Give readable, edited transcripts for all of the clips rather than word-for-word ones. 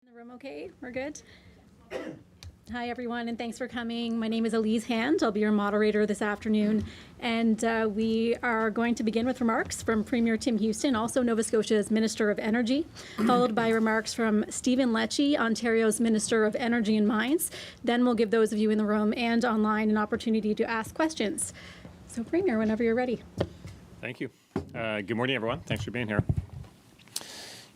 The room okay? We're good? Hi, everyone, and thanks for coming. My name is Elise Hand. I'll be your moderator this afternoon. And we are going to begin with remarks from Premier Tim Houston, also Nova Scotia's Minister of Energy, followed by remarks from Stephen Lecce, Ontario's Minister of Energy and Mines. Then we'll give those of you in the room and online an opportunity to ask questions. So, Premier, whenever you're ready. Thank you. Good morning, everyone. Thanks for being here.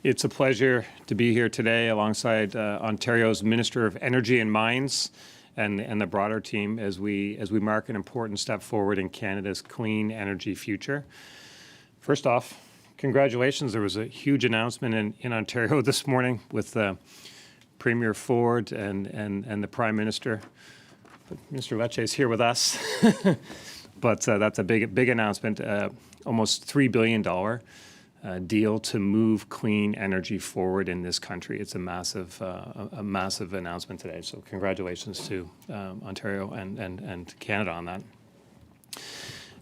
It's a pleasure to be here today alongside Ontario's Minister of Energy and Mines and the broader team as we mark an important step forward in Canada's clean energy future. First off, congratulations. There was a huge announcement in Ontario this morning with Premier Ford and the Prime Minister. But Mr. Lecce is here with us. But that's a big announcement, almost $3 billion deal to move clean energy forward in this country. It's a massive announcement today. So congratulations to Ontario and Canada on that.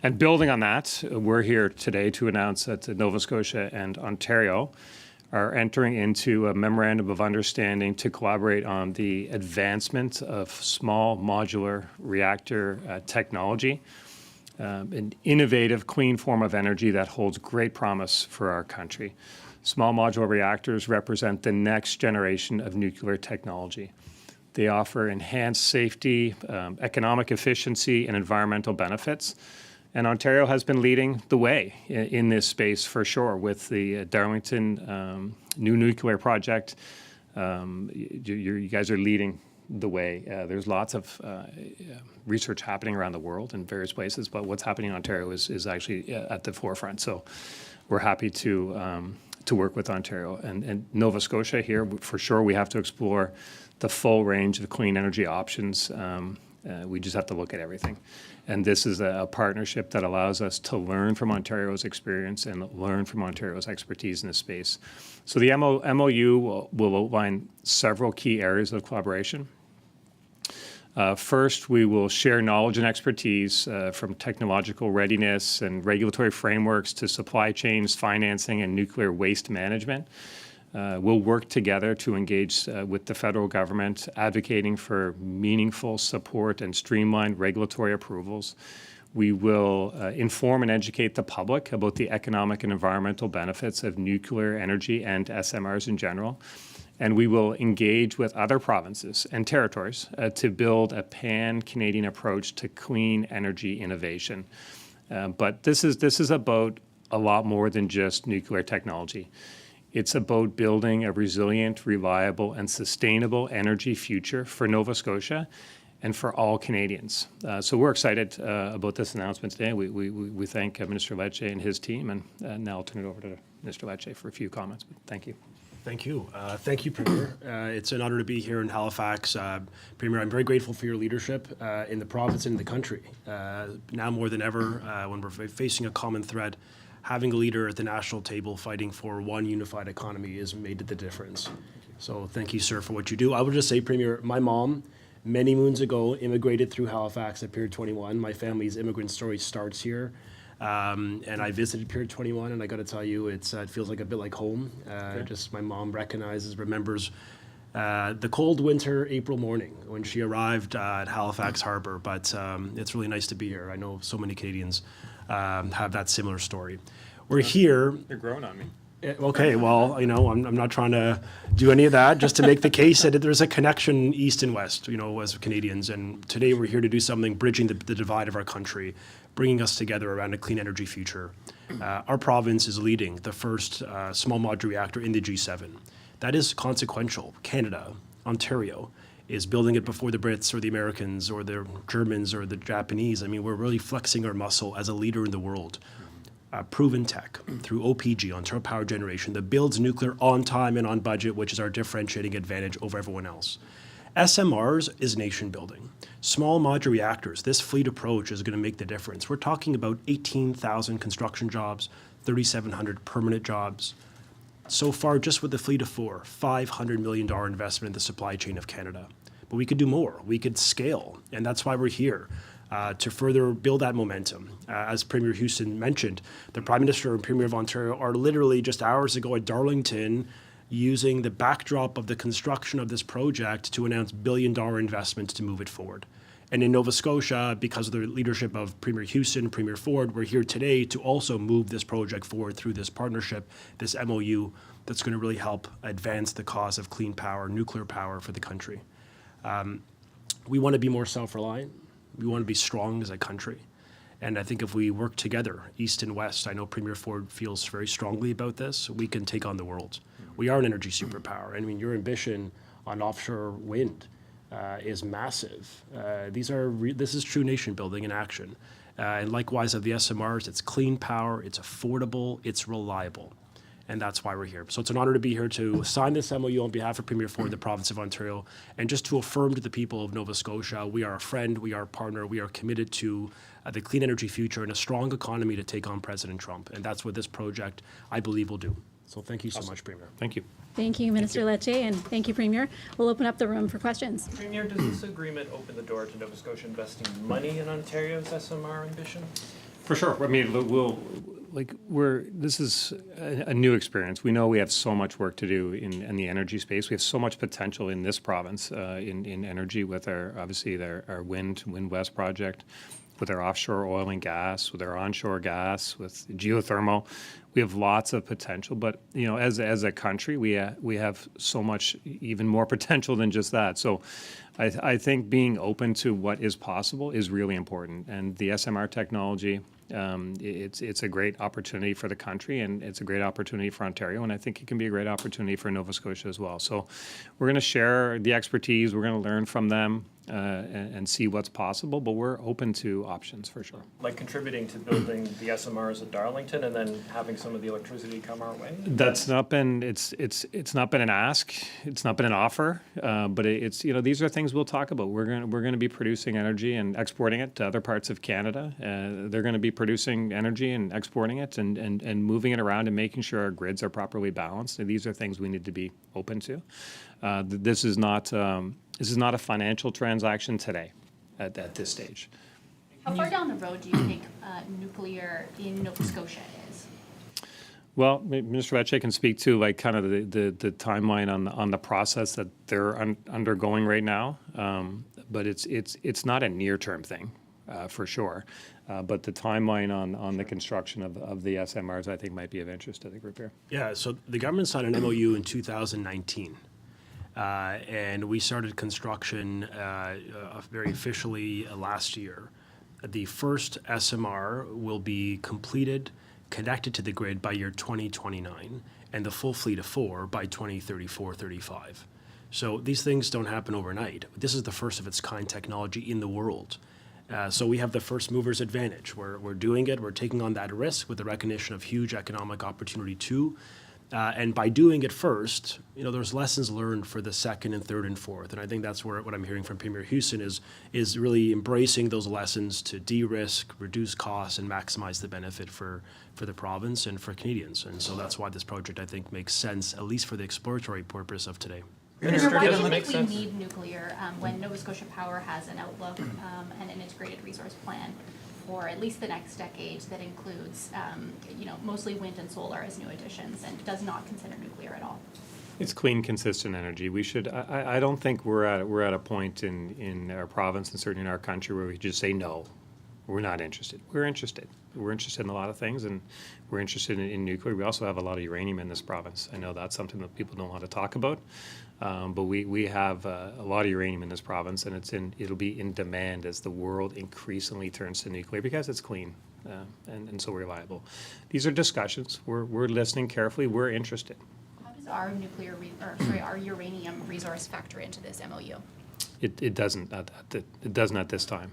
And building on that, we're here today to announce that Nova Scotia and Ontario are entering into a memorandum of understanding to collaborate on the advancement of small modular reactor technology. An innovative, clean form of energy that holds great promise for our country. Small modular reactors represent the next generation of nuclear technology. They offer enhanced safety, economic efficiency, and environmental benefits. And Ontario has been leading the way in this space for sure with the Darlington new nuclear project. You guys are leading the way. There's lots of research happening around the world in various places, but what's happening in Ontario is actually at the forefront. So we're happy to work with Ontario and Nova Scotia here. For sure, we have to explore the full range of clean energy options. We just have to look at everything. And this is a partnership that allows us to learn from Ontario's experience and learn from Ontario's expertise in this space. So the MOU will outline several key areas of collaboration. First, we will share knowledge and expertise from technological readiness and regulatory frameworks to supply chains, financing, and nuclear waste management. We'll work together to engage with the federal government, advocating for meaningful support and streamlined regulatory approvals. We will inform and educate the public about the economic and environmental benefits of nuclear energy and SMRs in general. And we will engage with other provinces and territories to build a pan-Canadian approach to clean energy innovation. But this is about a lot more than just nuclear technology. It's about building a resilient, reliable, and sustainable energy future for Nova Scotia and for all Canadians. So we're excited about this announcement today. We thank Minister Lecce and his team, and now I'll turn it over to Mr. Lecce for a few comments. But thank you. Thank you. Thank you, Premier. It's an honor to be here in Halifax. Premier, I'm very grateful for your leadership in the province and in the country. Now more than ever, when we're facing a common threat, having a leader at the national table fighting for one unified economy has made the difference. So thank you, sir, for what you do. I would just say, Premier, my mom, many moons ago, immigrated through Halifax at Pier 21. My family's immigrant story starts here. And I visited Pier 21, and I got to tell you, it feels like a bit like home. Just my mom remembers the cold winter April morning when she arrived at Halifax Harbour. But it's really nice to be here. I know so many Canadians have that similar story. We're here. You're growing on me. Okay, well, I'm not trying to do any of that, just to make the case that there's a connection east and west, as Canadians. And today we're here to do something bridging the divide of our country, bringing us together around a clean energy future. Our province is leading the first small modular reactor in the G7. That is consequential. Canada, Ontario, is building it before the Brits or the Americans or the Germans or the Japanese. I mean, we're really flexing our muscle as a leader in the world. Proven tech through OPG, Ontario Power Generation, that builds nuclear on time and on budget, which is our differentiating advantage over everyone else. SMRs is nation building. Small modular reactors, this fleet approach is going to make the difference. We're talking about 18,000 construction jobs, 3,700 permanent jobs. So far, just with the fleet of 4, $500 million investment in the supply chain of Canada. But we could do more. We could scale, and that's why we're here. To further build that momentum. As Premier Houston mentioned, the Prime Minister and Premier of Ontario are literally just hours ago at Darlington using the backdrop of the construction of this project to announce billion-dollar investments to move it forward. And in Nova Scotia, because of the leadership of Premier Houston, Premier Ford, we're here today to also move this project forward through this partnership, this MOU, that's going to really help advance the cause of clean power, nuclear power for the country. We want to be more self-reliant. We want to be strong as a country. And I think if we work together, East and West, I know Premier Ford feels very strongly about this, we can take on the world. We are an energy superpower. I mean, your ambition on offshore wind is massive. This is true nation building in action. And likewise of the SMRs, it's clean power, it's affordable, it's reliable. And that's why we're here. So it's an honor to be here to sign this MOU on behalf of Premier Ford, the province of Ontario, and just to affirm to the people of Nova Scotia, we are a friend, we are a partner, we are committed to the clean energy future and a strong economy to take on President Trump. And that's what this project, I believe, will do. So thank you so much, Premier. Thank you. Thank you, Minister Lecce, and thank you, Premier. We'll open up the room for questions. Premier, does this agreement open the door to Nova Scotia investing money in Ontario's SMR ambition? For sure. I mean, this is a new experience. We know we have so much work to do in the energy space. We have so much potential in this province in energy with our Wind West project, with our offshore oil and gas, with our onshore gas, with geothermal. We have lots of potential, but as a country, we have so much even more potential than just that. So I think being open to what is possible is really important. And the SMR technology, it's a great opportunity for the country, and it's a great opportunity for Ontario, and I think it can be a great opportunity for Nova Scotia as well. So we're going to share the expertise, we're going to learn from them and see what's possible, but we're open to options for sure. Like contributing to building the SMRs at Darlington and then having some of the electricity come our way? That's not been, it's not been an ask, it's not been an offer, but it's, these are things we'll talk about. We're going to be producing energy and exporting it to other parts of Canada. They're going to be producing energy and exporting it and moving it around and making sure our grids are properly balanced. And these are things we need to be open to. This is not a financial transaction today at this stage. How far down the road do you think nuclear in Nova Scotia is? Well, Minister Lecce can speak to kind of the timeline on the process that they're undergoing right now, but it's not a near-term thing for sure. But the timeline on the construction of the SMRs, I think, might be of interest to the group here. Yeah, so the government signed an MOU in 2019. And we started construction very officially last year. The first SMR will be completed, connected to the grid by year 2029, and the full fleet of 4 by 2034-35. So these things don't happen overnight. This is the first of its kind technology in the world. So we have the first mover's advantage. We're doing it, we're taking on that risk with the recognition of huge economic opportunity too. And by doing it first, there's lessons learned for the second and third and fourth. And I think that's what I'm hearing from Premier Houston is really embracing those lessons to de-risk, reduce costs, and maximize the benefit for the province and for Canadians. And so that's why this project, I think, makes sense, at least for the exploratory purpose of today. Minister, Why does do it you make think we sense? need nuclear when Nova Scotia Power has an outlook and an integrated resource plan for at least the next decade that includes, mostly wind and solar as new additions and does not consider nuclear at all? It's clean, consistent energy. We should. I don't think we're at a point in our province and certainly in our country where we just say no. We're not interested. We're interested. We're interested in a lot of things, and we're interested in nuclear. We also have a lot of uranium in this province. I know that's something that people don't want to talk about, but we have a lot of uranium in this province, and it'll be in demand as the world increasingly turns to nuclear because it's clean and so reliable. These are discussions. We're listening carefully. We're interested. How does our our uranium resource factor into this MOU? It doesn't. It doesn't at this time.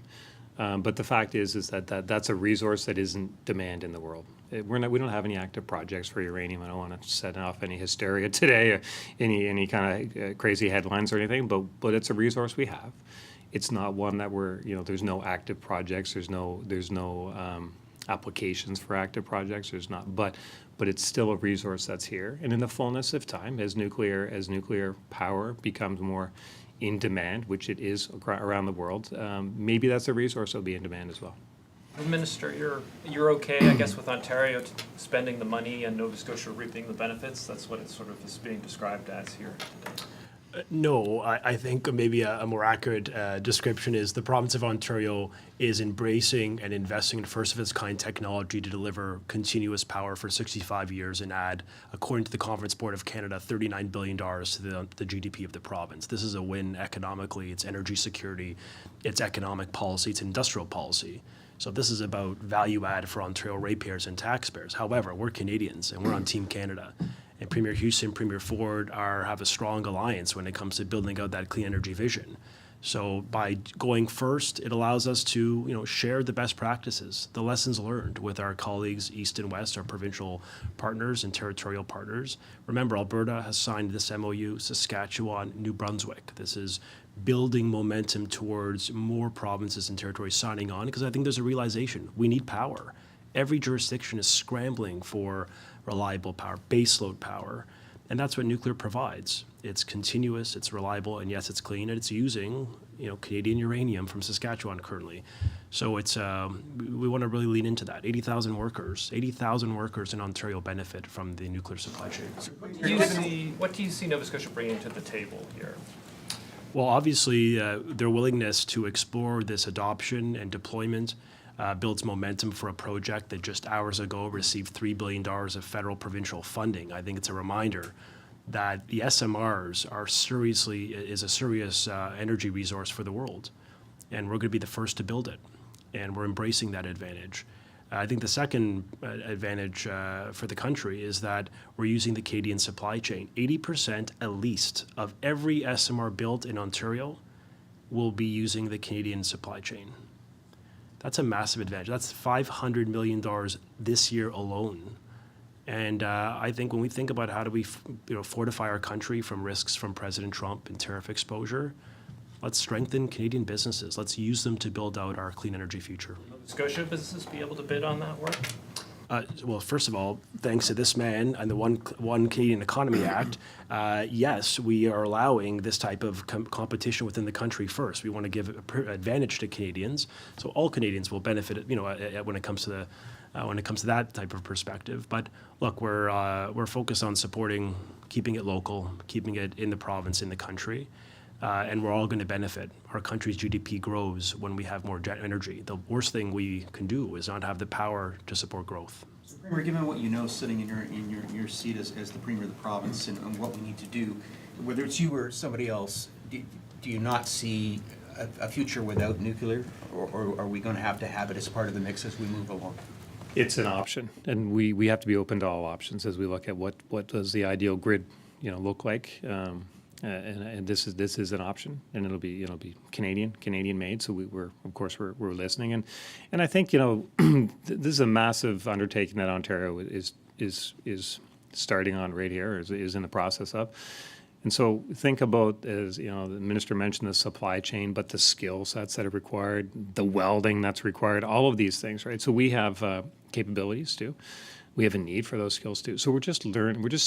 But the fact is that's a resource that isn't demand in the world. We don't have any active projects for uranium. I don't want to set off any hysteria today, or any kind of crazy headlines or anything. But it's a resource we have. It's not one that there's no active projects. There's no applications for active projects. There's not. But it's still a resource that's here. And in the fullness of time, as nuclear power becomes more in demand, which it is around the world, maybe that's a resource that'll be in demand as well. Minister, you're okay, I guess, with Ontario spending the money and Nova Scotia reaping the benefits? That's what it sort of is being described as here today. No, I think maybe a more accurate description is the province of Ontario is embracing and investing in first-of-its-kind technology to deliver continuous power for 65 years and add, according to the Conference Board of Canada, $39 billion to the GDP of the province. This is a win economically. It's energy security, it's economic policy, it's industrial policy. So this is about value add for Ontario ratepayers and taxpayers. However, we're Canadians and we're on Team Canada. And Premier Houston, Premier Ford have a strong alliance when it comes to building out that clean energy vision. So by going first, it allows us to share the best practices, the lessons learned with our colleagues east and west, our provincial partners and territorial partners. Remember, Alberta has signed this MOU, Saskatchewan, New Brunswick. This is building momentum towards more provinces and territories signing on, because I think there's a realization we need power. Every jurisdiction is scrambling for reliable power, baseload power, and that's what nuclear provides. It's continuous, it's reliable, and yes, it's clean, and it's using Canadian uranium from Saskatchewan currently. So it's we want to really lean into that. 80,000 workers in Ontario benefit from the nuclear supply chain. What do you see Nova Scotia bringing to the table here? Well, obviously, their willingness to explore this adoption and deployment builds momentum for a project that just hours ago received $3 billion of federal provincial funding. I think it's a reminder that the SMRs is a serious energy resource for the world, and we're going to be the first to build it, and we're embracing that advantage. I think the second advantage for the country is that we're using the Canadian supply chain. 80% at least of every SMR built in Ontario will be using the Canadian supply chain. That's a massive advantage. That's $500 million this year alone. And I think when we think about how do we fortify our country from risks from President Trump and tariff exposure, let's strengthen Canadian businesses. Let's use them to build out our clean energy future. Nova Scotia businesses be able to bid on that work? Well, first of all, thanks to this man and the One Canadian Economy Act, yes, we are allowing this type of competition within the country first. We want to give advantage to Canadians, so all Canadians will benefit. When it comes to that type of perspective. But look, we're focused on supporting, keeping it local, keeping it in the province, in the country. And we're all going to benefit. Our country's GDP grows when we have more energy. The worst thing we can do is not have the power to support growth. So, Premier, given what you know, sitting in your seat as the Premier of the province, and what we need to do, whether it's you or somebody else, do you not see a future without nuclear, or are we going to have it as part of the mix as we move along? It's an option, and we have to be open to all options as we look at what does the ideal grid look like. And this is an option, and it'll be Canadian made. So we're listening, and I think this is a massive undertaking that Ontario is starting on right here, is in the process of. And so think about, as the minister mentioned, the supply chain, but the skill sets that are required, the welding that's required, all of these things, right? So we have capabilities too. We have a need for those skills too. So we're just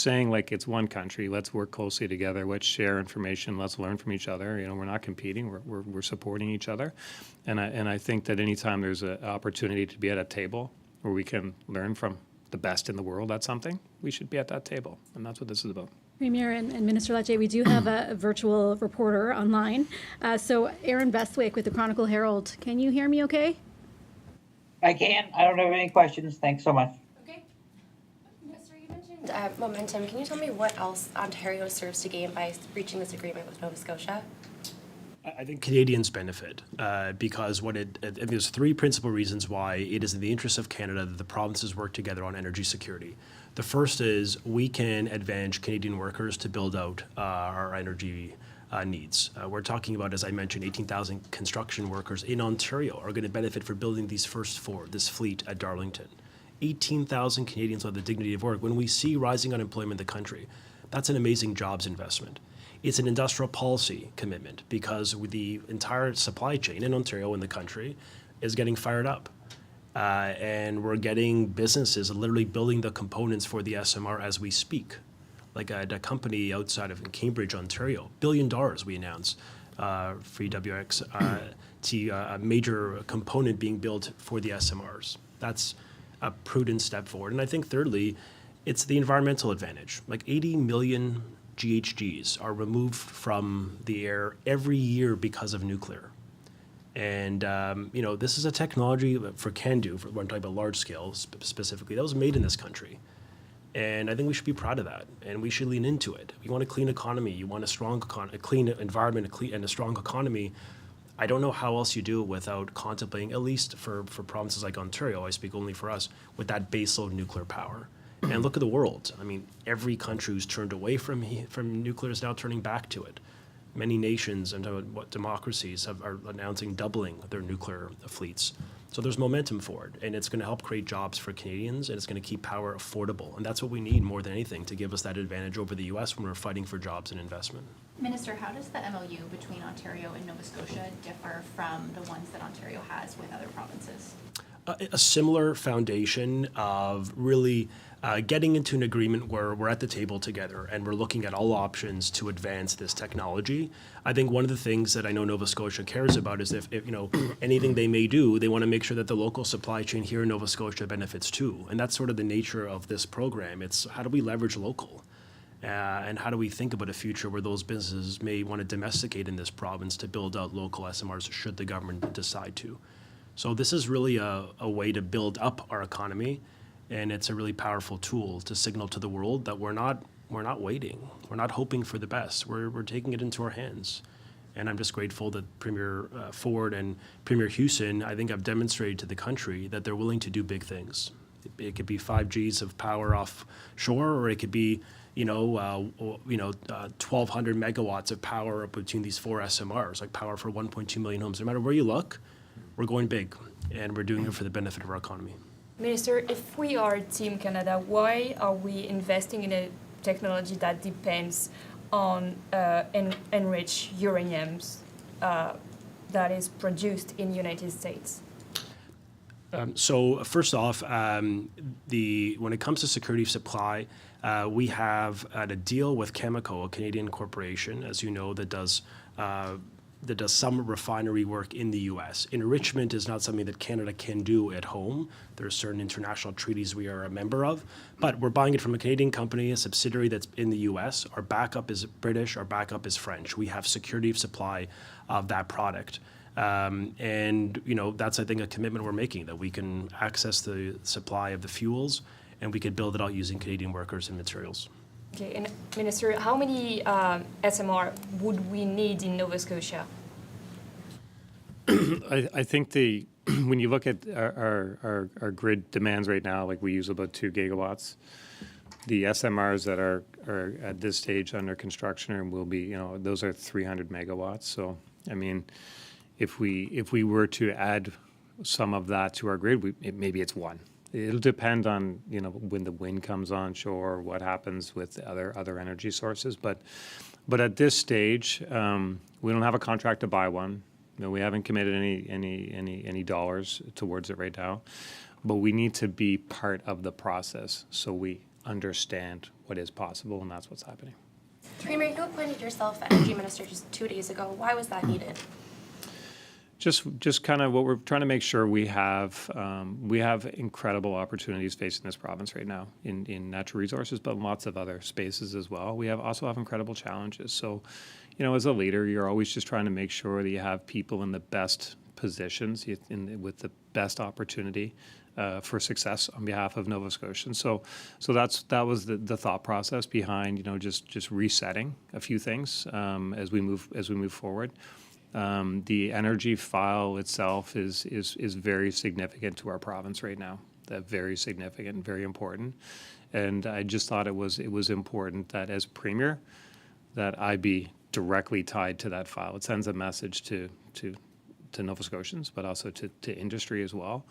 saying, like, it's one country. Let's work closely together. Let's share information. Let's learn from each other. We're not competing. We're supporting each other. And I think that anytime there's an opportunity to be at a table where we can learn from the best in the world at something, we should be at that table. And that's what this is about. Premier and Minister Lecce, we do have a virtual reporter online. So Aaron Bestwick with the Chronicle Herald. Can you hear me okay? I can. I don't have any questions. Thanks so much. Okay. Minister, you mentioned momentum. Can you tell me what else Ontario serves to gain by reaching this agreement with Nova Scotia? I think Canadians benefit because there's three principal reasons why it is in the interest of Canada that the provinces work together on energy security. The first is we can advantage Canadian workers to build out our energy needs. We're talking about, as I mentioned, 18,000 construction workers in Ontario are going to benefit for building this fleet at Darlington. 18,000 Canadians have the dignity of work. When we see rising unemployment in the country, that's an amazing jobs investment. It's an industrial policy commitment because the entire supply chain in Ontario and the country is getting fired up. And we're getting businesses literally building the components for the SMR as we speak. Like a company outside of Cambridge, Ontario, $1 billion we announced for EWX see a major component being built for the SMRs. That's a prudent step forward. And I think thirdly, it's the environmental advantage. Like 80 million GHGs are removed from the air every year because of nuclear. And, this is a technology for CANDU, for when talking about large scale specifically, that was made in this country. And I think we should be proud of that, and we should lean into it. You want a clean economy, you want a clean environment, and a strong economy. I don't know how else you do it without contemplating, at least for provinces like Ontario, I speak only for us, with that baseload nuclear power. And look at the world. I mean, every country who's turned away from nuclear is now turning back to it. Many nations and democracies are announcing doubling their nuclear fleets. So there's momentum for it, and it's going to help create jobs for Canadians, and it's going to keep power affordable. And that's what we need more than anything to give us that advantage over the U.S. when we're fighting for jobs and investment. Minister, how does the MOU between Ontario and Nova Scotia differ from the ones that Ontario has with other provinces? A similar foundation of really getting into an agreement where we're at the table together and we're looking at all options to advance this technology. I think one of the things that I know Nova Scotia cares about is if anything they may do, they want to make sure that the local supply chain here in Nova Scotia benefits too. And that's sort of the nature of this program. It's how do we leverage local? And how do we think about a future where those businesses may want to domesticate in this province to build out local SMRs should the government decide to? So this is really a way to build up our economy, and it's a really powerful tool to signal to the world that we're not waiting. We're not hoping for the best. We're taking it into our hands. And I'm just grateful that Premier Ford and Premier Houston, I think, have demonstrated to the country that they're willing to do big things. It could be 5Gs of power offshore, or it could be 1,200 megawatts of power up between these 4 SMRs, like power for 1.2 million homes. No matter where you look, we're going big, and we're doing it for the benefit of our economy. Minister, if we are Team Canada, why are we investing in a technology that depends on enriched uraniums that is produced in the United States? So first off, when it comes to security of supply, we have a deal with Cameco, a Canadian corporation, as you know, that does some refinery work in the U.S. Enrichment is not something that Canada can do at home. There are certain international treaties we are a member of, but we're buying it from a Canadian company, a subsidiary that's in the U.S. Our backup is British, our backup is French. We have security of supply of that product. That's, I think, a commitment we're making, that we can access the supply of the fuels and we could build it out using Canadian workers and materials. Okay, and Minister, how many SMR would we need in Nova Scotia? I think when you look at our grid demands right now, like we use about 2 gigawatts. The SMRs that are at this stage under construction and will be, those are 300 megawatts. So, I mean, if we were to add some of that to our grid, maybe it's 1. It'll depend on when the wind comes onshore, what happens with other energy sources. But at this stage, we don't have a contract to buy one. We haven't committed any dollars towards it right now. But we need to be part of the process so we understand what is possible, and that's what's happening. Premier, you appointed yourself Energy Minister just 2 days ago. Why was that needed? Just kind of what we're trying to make sure we have incredible opportunities facing this province right now in natural resources, but in lots of other spaces as well. We also have incredible challenges. So, as a leader, you're always just trying to make sure that you have people in the best positions with the best opportunity for success on behalf of Nova Scotians. So that was the thought process behind just resetting a few things as we move forward. The energy file itself is very significant to our province right now. Very significant, very important. And I just thought it was important that as Premier, that I be directly tied to that file. It sends a message to Nova Scotians, but also to industry as well,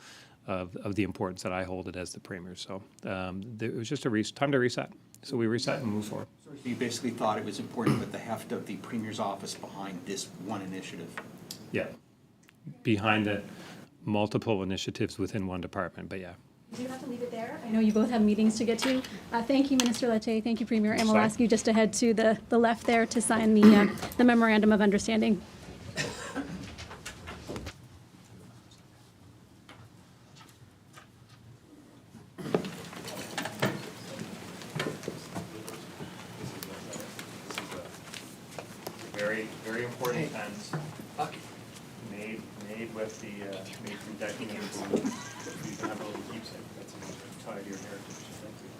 of the importance that I hold it as the Premier. So it was just time to reset. So we reset and move forward. So you basically thought it was important with the heft of the Premier's office behind this one initiative? Yeah. Behind it, multiple initiatives within one department, but yeah. Do you have to leave it there? I know you both have meetings to get to. Thank you, Minister Lecce. Thank you, Premier. And we'll ask you just to head to the left there to sign the memorandum of understanding. very, very important and made with the, made through decades. You can have a little keepsake, that's a tie to your heritage. Thank you.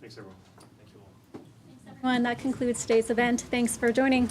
Thanks, everyone. Everyone, that concludes today's event. Thanks for joining.